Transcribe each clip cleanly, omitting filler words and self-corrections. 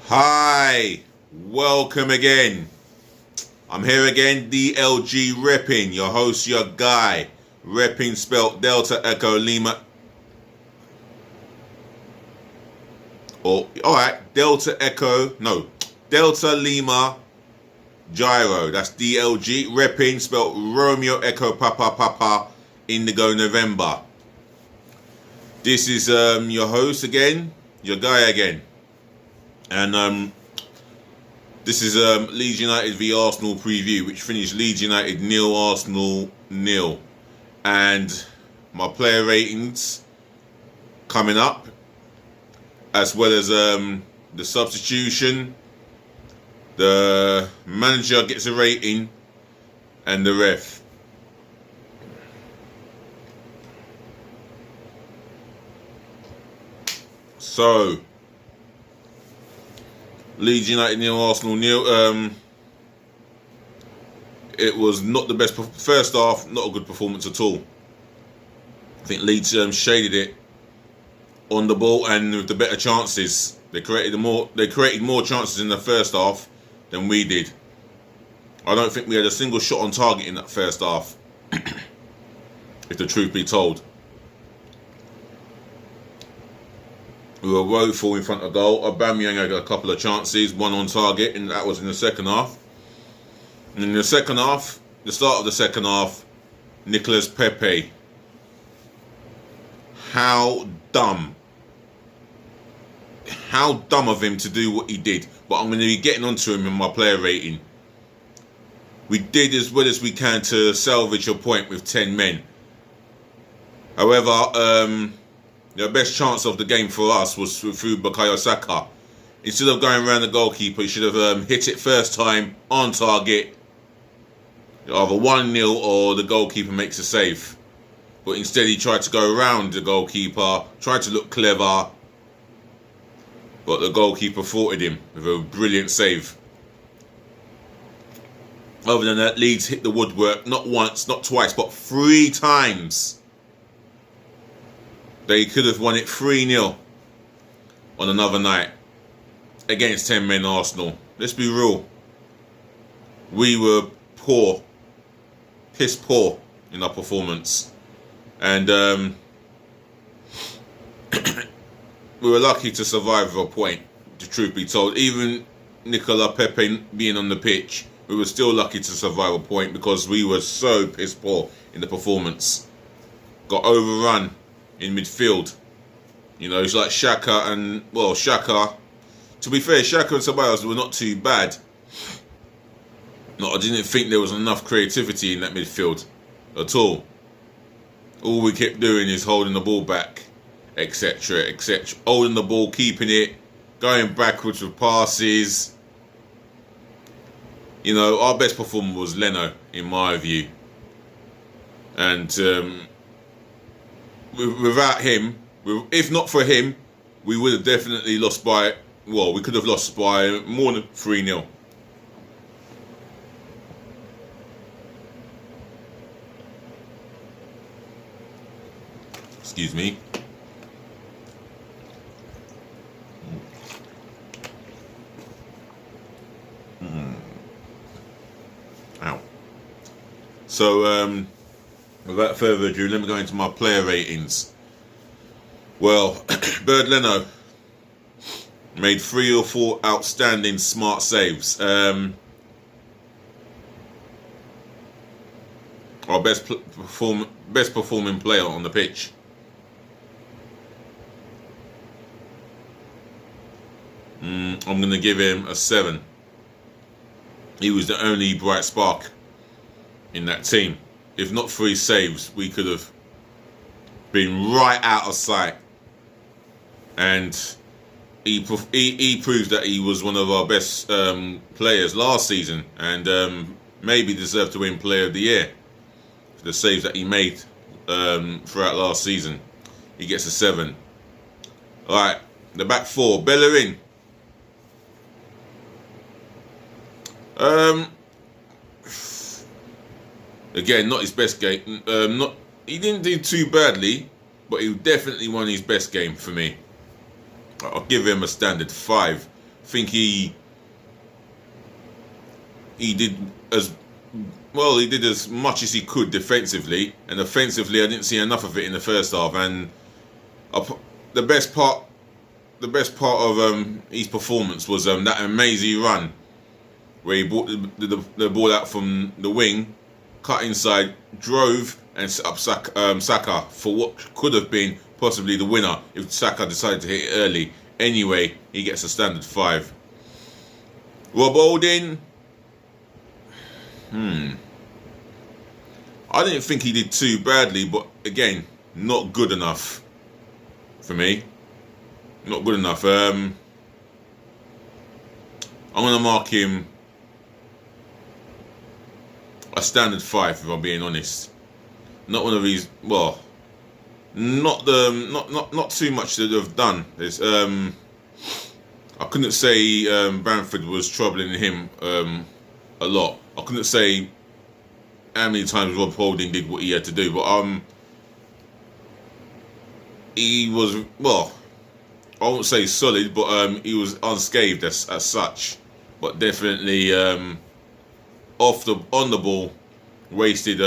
Hi, welcome again. I'm here again, DLG Reppin, your host, your guy. Reppin spelt Delta Echo Lima. Alright, Delta Lima Gyro. That's DLG. Reppin spelt Romeo Echo Papa Indigo November. This is your host again, your guy again. And this is Leeds United v Arsenal preview, which finished Leeds United 0, Arsenal 0. And my player ratings coming up, as well as the substitution, the manager gets a rating, and the ref. So, Leeds United 0, Arsenal 0. It was not the best first half. Not a good performance at all. I think Leeds shaded it on the ball and with the better chances. They created more chances in the first half than we did. I don't think we had a single shot on target in that first half. If the truth be told. We were woeful in front of goal. Aubameyang had a couple of chances, one on target, and that was in the second half. And in the second half, the start of the second half, Nicolas Pepe. How dumb. How dumb of him to do what he did. But I'm going to be getting onto him in my player rating. We did as well as we can to salvage a point with 10 men. However, the best chance of the game for us was through Bukayo Saka. Instead of going around the goalkeeper, he should have hit it first time on target. Either 1-0 or the goalkeeper makes a save. But instead he tried to go around the goalkeeper, tried to look clever. But the goalkeeper thwarted him with a brilliant save. Other than that, Leeds hit the woodwork not once, not twice, but 3 times. They could have won it 3-0 on another night against 10 men Arsenal. Let's be real. We were poor, piss poor in our performance. And we were lucky to survive a point, the truth be told. Even Nicolas Pepe being on the pitch, we were still lucky to survive a point because we were so piss poor in the performance. Got overrun in midfield. You know, it's like Xhaka and, well, Xhaka. To be fair, Xhaka and Ceballos were not too bad. No, I didn't think there was enough creativity in that midfield at all. All we kept doing is holding the ball back, etc., etc. Holding the ball, keeping it, going backwards with passes. You know, our best performer was Leno, in my view. And without him, if not for him, we would have definitely lost by, well, we could have lost by more than 3-0. Excuse me. Ow. So, without further ado, let me go into my player ratings. Well, Bird Leno made 3 or 4 outstanding smart saves. Our best performing player on the pitch. I'm going to give him a 7. He was the only bright spark in that team. If not for his saves, we could have been right out of sight. And he proved that he was one of our best players last season, and maybe deserved to win Player of the Year for the saves that he made throughout last season. He gets a 7. All right, the back 4, Bellerin. Again, not his best game. He didn't do too badly, but he definitely won his best game for me. I'll give him a standard 5 think he did as well. He did as much as he could defensively, and offensively, I didn't see enough of it in the first half. And the best part of his performance was that amazing run where he brought the ball out from the wing, cut inside, drove, and set up Saka for what could have been possibly the winner if Saka decided to hit it early. Anyway, he gets a standard 5. Rob Holding. I didn't think he did too badly, but again, not good enough for me. Not good enough. I'm going to mark him a standard 5, if I'm being honest. Not one of these. Well, not too much that they've done. There's I couldn't say Bamford was troubling him a lot. I couldn't say how many times Rob Holding did what he had to do, but he was, well, I won't say solid, but he was unscathed as such. But definitely on the ball, wasted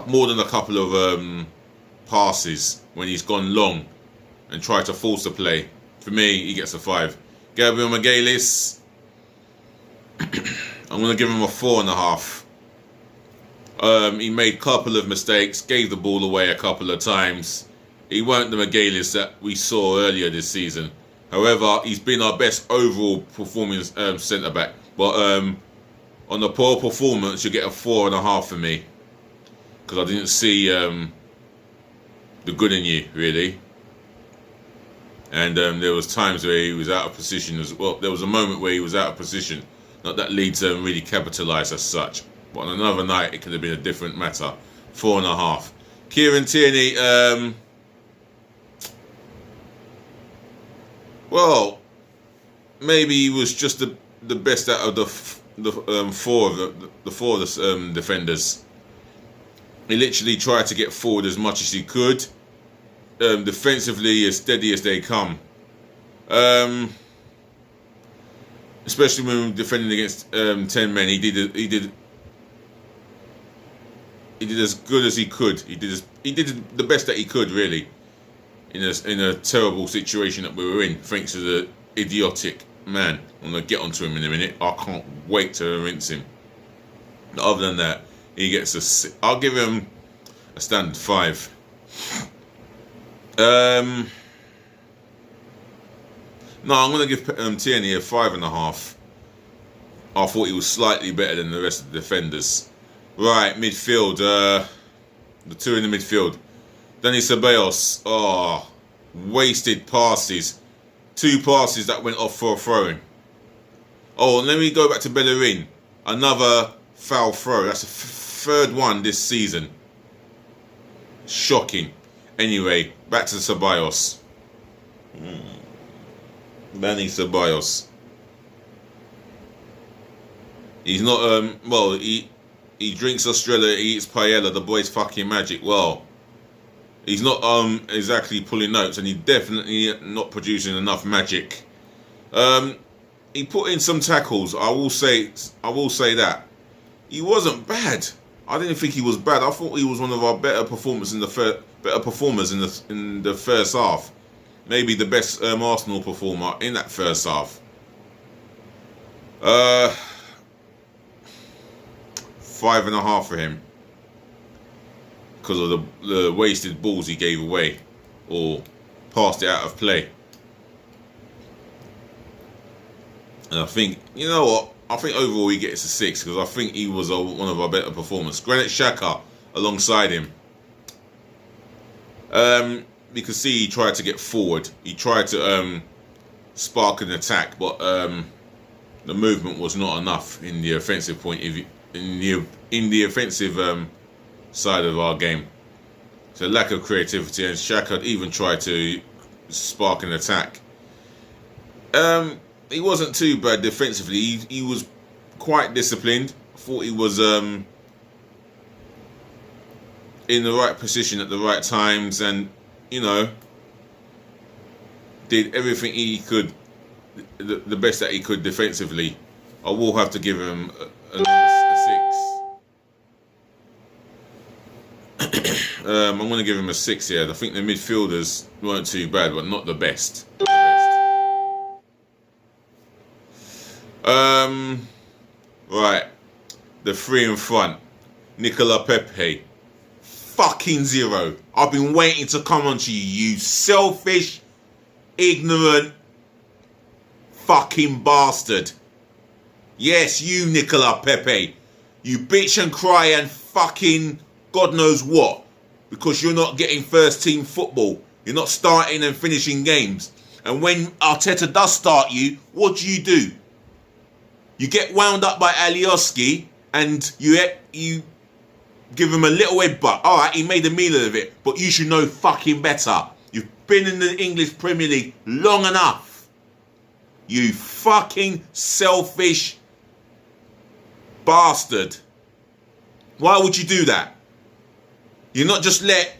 more than a couple of passes when he's gone long and tried to force the play. For me, he gets a 5. Gabriel Magalhaes, I'm going to give him a 4.5. He made a couple of mistakes, gave the ball away a couple of times. He weren't the Magalhaes that we saw earlier this season. However, he's been our best overall performing centre-back. But on a poor performance, you get a 4.5 for me. Because I didn't see the good in you, really. And there was times where he was out of position as well. There was a moment where he was out of position. Not that Leeds really capitalised as such. But on another night, it could have been a different matter. 4.5. Kieran Tierney, well, maybe he was just the best out of the four of the defenders. He literally tried to get forward as much as he could. Defensively, as steady as they come. Especially when defending against 10 men, he did as good as he could. He did the best that he could, really, in a terrible situation that we were in, thanks to the idiotic man. I'm gonna get onto him in a minute. I can't wait to rinse him. But other than that, he gets I'll give him a standard 5. No, I'm going to give Tierney a 5.5. I thought he was slightly better than the rest of the defenders. Right, midfield. The two in the midfield. Dani Ceballos. Oh, wasted passes. 2 passes that went off for a throw-in. Oh, and let me go back to Bellerin. Another foul throw. That's the third one this season. Shocking. Anyway, back to Ceballos. Dani Ceballos. He's not well, he drinks Australia, he eats paella, the boy's fucking magic. Well, he's not exactly pulling notes, and he's definitely not producing enough magic. He put in some tackles. I will say that. He wasn't bad. I didn't think he was bad. I thought he was one of our better performers in the first half. Maybe the best Arsenal performer in that first half. 5.5 for him because of the wasted balls he gave away or passed it out of play. And I think, you know what? I think overall he gets a 6 because I think he was one of our better performers. Granit Xhaka alongside him. You can see he tried to get forward. He tried to spark an attack, but the movement was not enough in the offensive point of view, in the offensive side of our game. So lack of creativity, and Xhaka even tried to spark an attack. He wasn't too bad defensively. He was quite disciplined. I thought he was in the right position at the right times, and you know, did everything he could the best that he could defensively. I will have to give him a 6. I'm going to give him a 6 here. I think the midfielders weren't too bad, but not the best. Right. The 3 in front. Nicola Pepe. Fucking 0. I've been waiting to come on to you, you selfish, ignorant, fucking bastard. Yes, you, Nicola Pepe. You bitch and cry and fucking God knows what. Because you're not getting first team football. You're not starting and finishing games. And when Arteta does start you, what do? You get wound up by Alioski and you give him a little headbutt. Alright, he made a meal of it. But you should know fucking better. You've been in the English Premier League long enough. You fucking selfish bastard. Why would you do that? You've not just let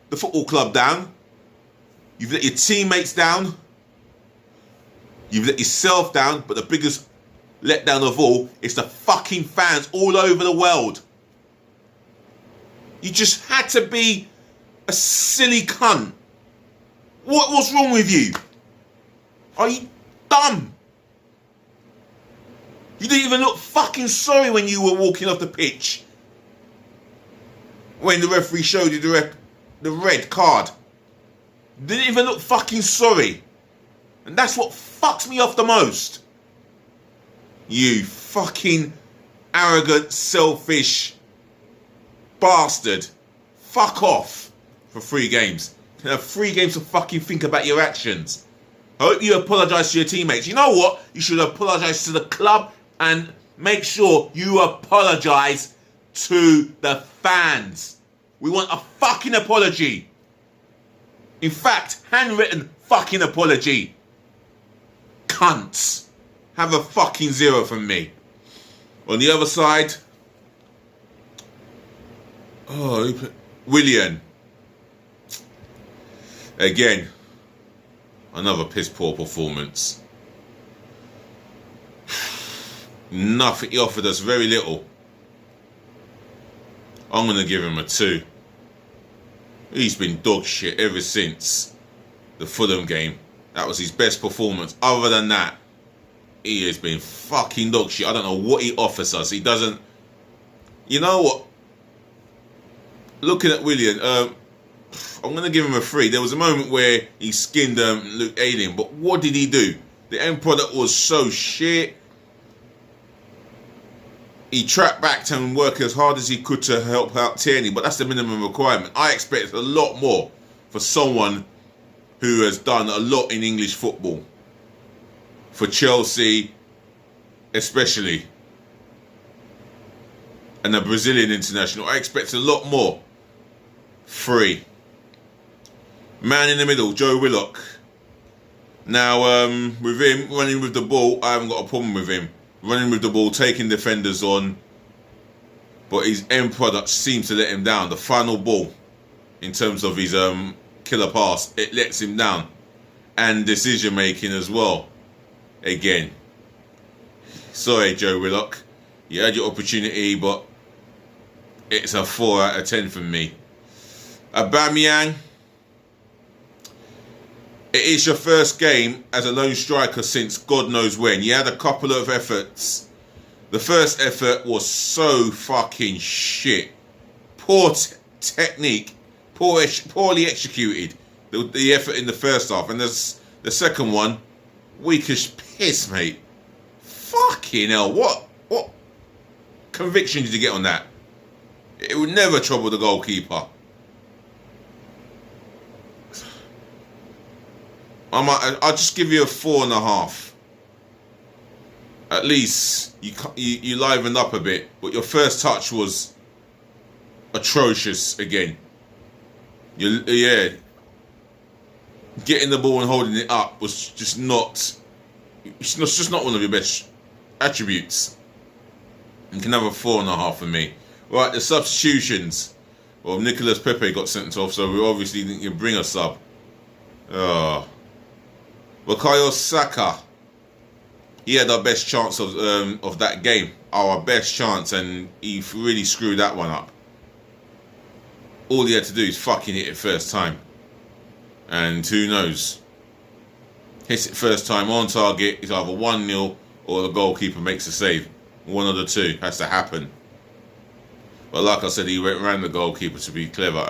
the football club down. You've let your teammates down. You've let yourself down. But the biggest letdown of all is the fucking fans all over the world. You just had to be a silly cunt. What's wrong with you? Are you dumb? You didn't even look fucking sorry when you were walking off the pitch. When the referee showed you the red card. Didn't even look fucking sorry. And that's what fucks me off the most. You fucking arrogant, selfish bastard. Fuck off for 3 games. You can have 3 games to fucking think about your actions. I hope you apologise to your teammates. You know what? You should apologise to the club and make sure you apologise to the fans. We want a fucking apology. In fact, handwritten fucking apology. Cunts. Have a fucking 0 from me. On the other side, Willian. Again, another piss poor performance. Nothing. He offered us very little. I'm going to give him a 2. He's been dog shit ever since the Fulham game. That was his best performance. Other than that, he has been fucking dog shit. I don't know what he offers us. He doesn't... You know what? Looking at Willian, I'm going to give him a 3. There was a moment where he skinned Luke Ayling, but what did he do? The end product was so shit. He tracked back and worked as hard as he could to help out Tierney, but that's the minimum requirement. I expect a lot more for someone who has done a lot in English football. For Chelsea, especially. And a Brazilian international. I expect a lot more. 3. Man in the middle, Joe Willock. Now, with him running with the ball, I haven't got a problem with him. Running with the ball, taking defenders on. But his end product seems to let him down. The final ball, in terms of his killer pass, it lets him down. And decision making as well. Again. Sorry, Joe Willock. You had your opportunity, but it's a 4 out of 10 from me. Aubameyang. It is your first game as a lone striker since God knows when. You had a couple of efforts. The first effort was so fucking shit. Poor technique. Poorly executed. The effort in the first half. And the second one, weak as piss, mate. Fucking hell. What conviction did you get on that? It would never trouble the goalkeeper. I'll just give you a 4.5. At least you livened up a bit, but your first touch was atrocious again. Yeah, getting the ball and holding it up was just not. It's just not one of your best attributes. You can have a 4.5 for me. Right, the substitutions. Well, Nicolas Pepe got sent off, so we obviously didn't bring a sub. Bukayo Saka. he had our best chance of that game, our best chance, and he really screwed that one up. All he had to do is fucking hit it first time, and who knows? Hits it first time on target. It's either 1-0 or the goalkeeper makes a save. One of the two has to happen. But like I said, he went around the goalkeeper to be clever.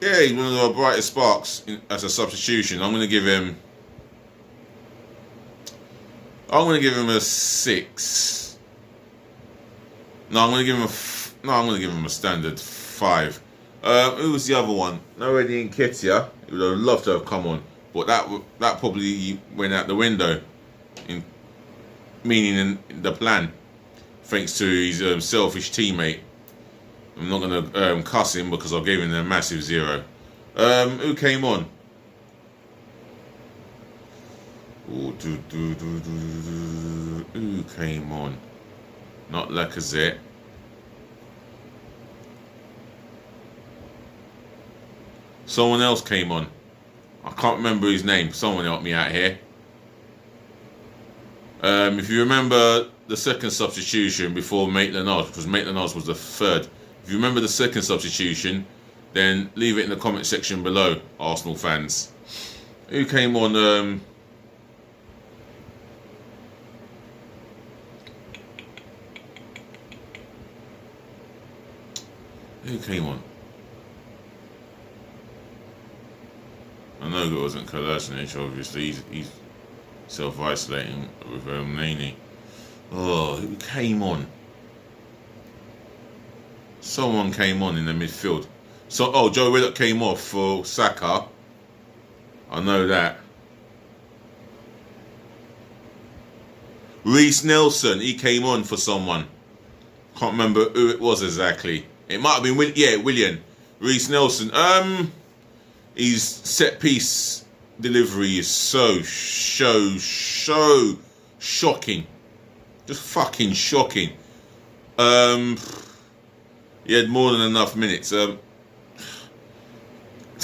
Yeah, he's one of our brightest sparks as a substitution. I'm going to give him a 6. No, I'm going to give him a standard 5. Who was the other one? No, Eddie Nketiah. He would have loved to have come on, but that probably went out the window, meaning in the plan, thanks to his selfish teammate. I'm not going to cuss him because I gave him a massive 0. Who came on? Ooh, who came on? Not Lacazette. Someone else came on. I can't remember his name. Someone help me out here. If you remember the second substitution before Maitland-Niles, because Maitland-Niles was the third. If you remember the second substitution, then leave it in the comment section below, Arsenal fans. Who came on? Who came on? I know it wasn't Kolasinac, obviously. He's self-isolating with Nani. Oh, who came on? Someone came on in the midfield. Joe Willock came off for Saka. I know that. Reece Nelson, he came on for someone. Can't remember who it was exactly. It might have been Willian. Reece Nelson. His set piece delivery is so shocking. Just fucking shocking. He had more than enough minutes to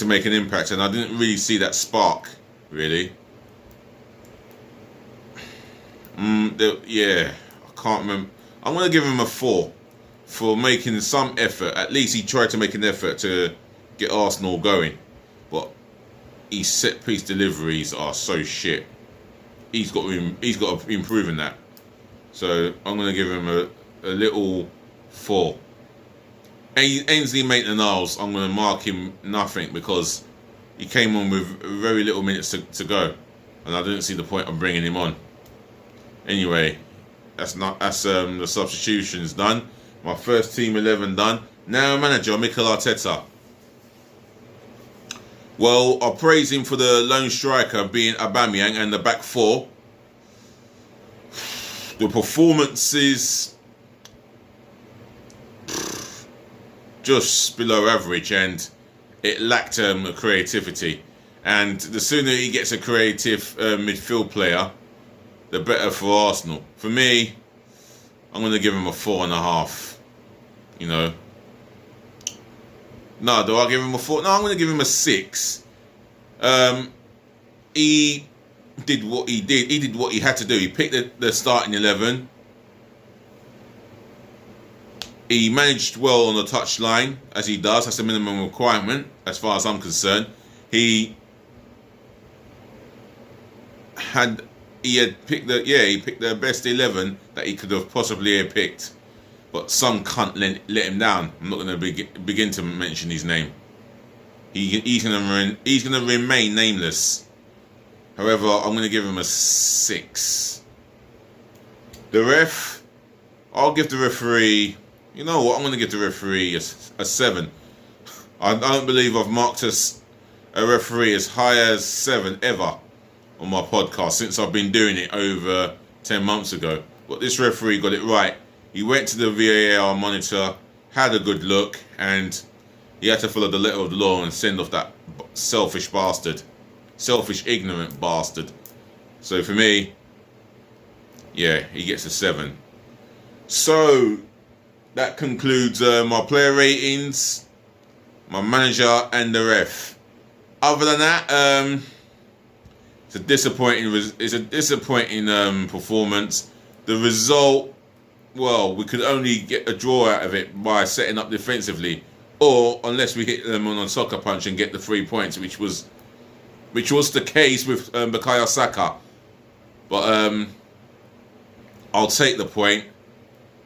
make an impact, and I didn't really see that spark, really. Yeah, I can't remember. I'm going to give him a 4 for making some effort. At least he tried to make an effort to get Arsenal going. But his set-piece deliveries are so shit. He's got to improve in that. So I'm going to give him a little 4. Ainsley Maitland-Niles, I'm going to mark him nothing because he came on with very little minutes to go, and I didn't see the point of bringing him on. Anyway, that's the substitutions done. My first team 11 done. Now manager Mikel Arteta. Well, I praise him for the lone striker being Aubameyang and the back 4. The performances just below average, and it lacked creativity. And the sooner he gets a creative midfield player, the better for Arsenal. For me, I'm going to give him a 4.5. You know. No, do I give him a 4? No, I'm going to give him a 6. He did what he did. He did what he had to do. He picked the starting 11. He managed well on the touchline, as he does. That's the minimum requirement, as far as I'm concerned. He picked the best 11 that he could have possibly picked. But some cunt let him down. I'm not going to begin to mention his name. He's going to remain nameless. However, I'm going to give him a 6. The ref, I'll give the referee. You know what? I'm going to give the referee a 7. I don't believe I've marked a referee as high as 7 ever on my podcast since I've been doing it over 10 months ago. But this referee got it right. He went to the VAR monitor, had a good look, and he had to follow the letter of the law and send off that selfish bastard. Selfish, ignorant bastard. So for me, yeah, he gets a 7. So that concludes my player ratings, my manager, and the ref. Other than that, It's a disappointing performance. The result, well, we could only get a draw out of it by setting up defensively, or unless we hit them on a soccer punch and get the 3 points, which was the case with Bukayo Saka. But I'll take the point.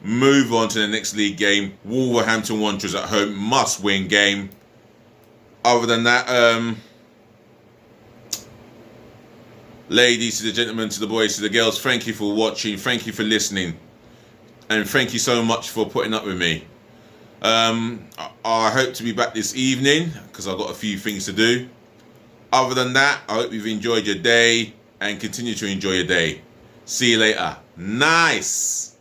Move on to the next league game. Wolverhampton Wanderers at home, must-win game. Other than that, ladies, to the gentlemen, to the boys, to the girls, thank you for watching, thank you for listening, and thank you so much for putting up with me. I hope to be back this evening because I've got a few things to do. Other than that, I hope you've enjoyed your day and continue to enjoy your day. See you later. Nice.